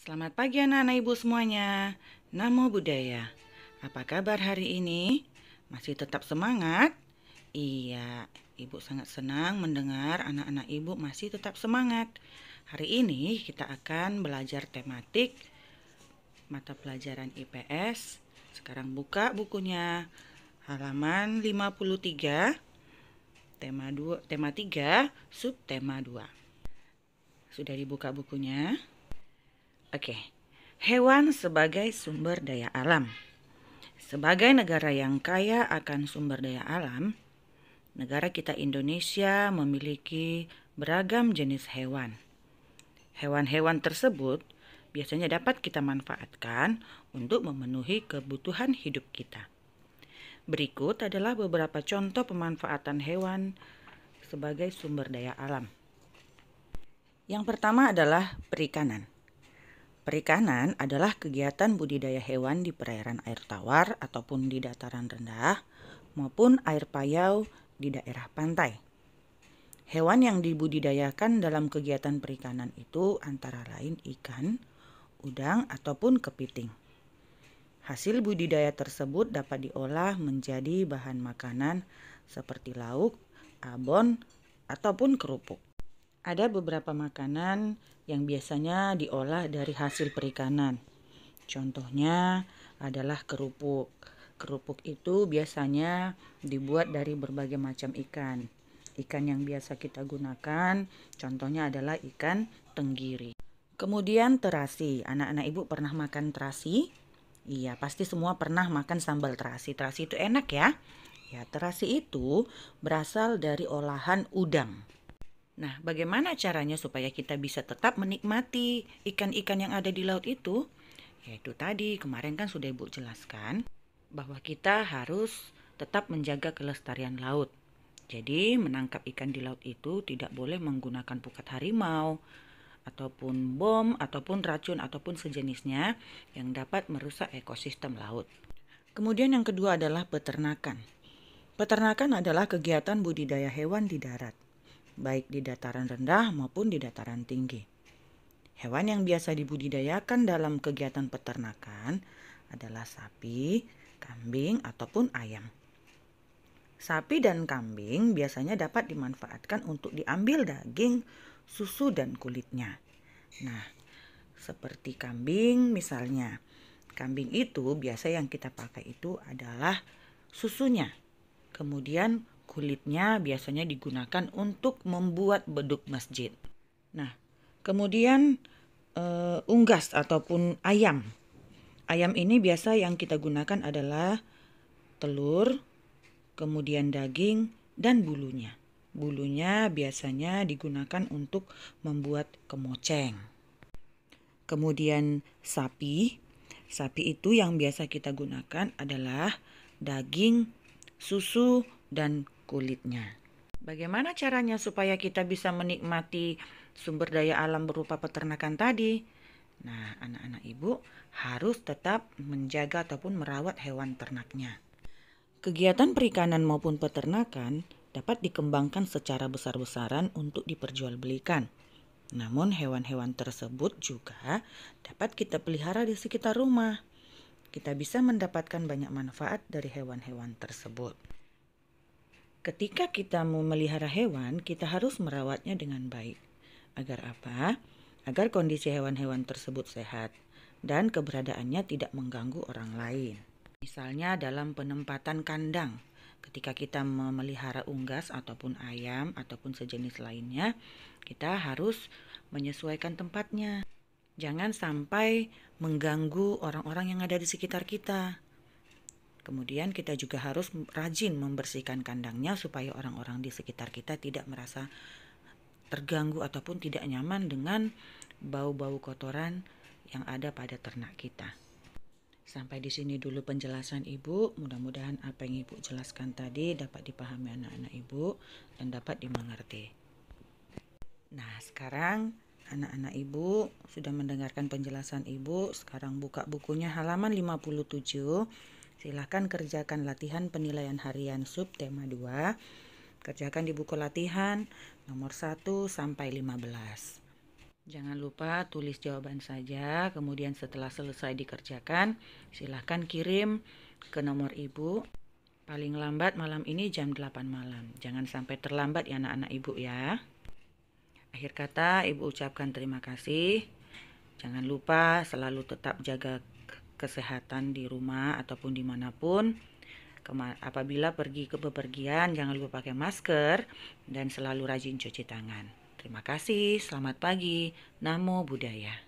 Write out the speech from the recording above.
Selamat pagi anak-anak ibu semuanya. Namo Buddhaya. Apa kabar hari ini? Masih tetap semangat? Iya, ibu sangat senang mendengar anak-anak ibu masih tetap semangat. Hari ini kita akan belajar tematik mata pelajaran IPS. Sekarang buka bukunya halaman 53, tema 3, subtema 2. Sudah dibuka bukunya? Oke, hewan sebagai sumber daya alam. Sebagai negara yang kaya akan sumber daya alam, negara kita Indonesia memiliki beragam jenis hewan. Hewan-hewan tersebut biasanya dapat kita manfaatkan untuk memenuhi kebutuhan hidup kita. Berikut adalah beberapa contoh pemanfaatan hewan sebagai sumber daya alam. Yang pertama adalah perikanan. Perikanan adalah kegiatan budidaya hewan di perairan air tawar ataupun di dataran rendah maupun air payau di daerah pantai. Hewan yang dibudidayakan dalam kegiatan perikanan itu antara lain ikan, udang, ataupun kepiting. Hasil budidaya tersebut dapat diolah menjadi bahan makanan seperti lauk, abon, ataupun kerupuk. Ada beberapa makanan yang biasanya diolah dari hasil perikanan. Contohnya adalah kerupuk. Kerupuk itu biasanya dibuat dari berbagai macam ikan. Ikan yang biasa kita gunakan contohnya adalah ikan tenggiri. Kemudian terasi. Anak-anak ibu pernah makan terasi? Iya, pasti semua pernah makan sambal terasi. Terasi itu enak ya. Ya, terasi itu berasal dari olahan udang. Nah, bagaimana caranya supaya kita bisa tetap menikmati ikan-ikan yang ada di laut itu? Yaitu tadi, kemarin kan sudah Ibu jelaskan bahwa kita harus tetap menjaga kelestarian laut. Jadi, menangkap ikan di laut itu tidak boleh menggunakan pukat harimau, ataupun bom, ataupun racun, ataupun sejenisnya yang dapat merusak ekosistem laut. Kemudian yang kedua adalah peternakan. Peternakan adalah kegiatan budidaya hewan di darat, baik di dataran rendah maupun di dataran tinggi. Hewan yang biasa dibudidayakan dalam kegiatan peternakan adalah sapi, kambing, ataupun ayam. Sapi dan kambing biasanya dapat dimanfaatkan untuk diambil daging, susu, dan kulitnya. Nah, seperti kambing misalnya. Kambing itu biasa yang kita pakai itu adalah susunya. Kemudian kulitnya biasanya digunakan untuk membuat beduk masjid. Nah, kemudian unggas ataupun ayam. Ayam ini biasa yang kita gunakan adalah telur, kemudian daging, dan bulunya. Bulunya biasanya digunakan untuk membuat kemoceng. Kemudian sapi. Sapi itu yang biasa kita gunakan adalah daging, susu, dan kulitnya. Bagaimana caranya supaya kita bisa menikmati sumber daya alam berupa peternakan tadi? Nah, anak-anak ibu harus tetap menjaga ataupun merawat hewan ternaknya. Kegiatan perikanan maupun peternakan dapat dikembangkan secara besar-besaran untuk diperjualbelikan. Namun hewan-hewan tersebut juga dapat kita pelihara di sekitar rumah. Kita bisa mendapatkan banyak manfaat dari hewan-hewan tersebut. Ketika kita memelihara hewan, kita harus merawatnya dengan baik. Agar apa? Agar kondisi hewan-hewan tersebut sehat dan keberadaannya tidak mengganggu orang lain. Misalnya dalam penempatan kandang. Ketika kita memelihara unggas ataupun ayam ataupun sejenis lainnya, kita harus menyesuaikan tempatnya. Jangan sampai mengganggu orang-orang yang ada di sekitar kita. Kemudian kita juga harus rajin membersihkan kandangnya supaya orang-orang di sekitar kita tidak merasa terganggu ataupun tidak nyaman dengan bau-bau kotoran yang ada pada ternak kita. Sampai di sini dulu penjelasan Ibu. Mudah-mudahan apa yang Ibu jelaskan tadi dapat dipahami anak-anak Ibu dan dapat dimengerti. Nah, sekarang anak-anak Ibu sudah mendengarkan penjelasan Ibu. Sekarang buka bukunya halaman 57. Silahkan kerjakan latihan penilaian harian subtema 2. Kerjakan di buku latihan nomor 1 sampai 15. Jangan lupa tulis jawaban saja, kemudian setelah selesai dikerjakan, silahkan kirim ke nomor ibu. Paling lambat malam ini jam 8 malam. Jangan sampai terlambat ya anak-anak ibu ya. Akhir kata, ibu ucapkan terima kasih. Jangan lupa selalu tetap jaga kesehatan di rumah ataupun dimanapun. Apabila pergi ke bepergian, jangan lupa pakai masker dan selalu rajin cuci tangan. Terima kasih, selamat pagi, Namo Buddhaya.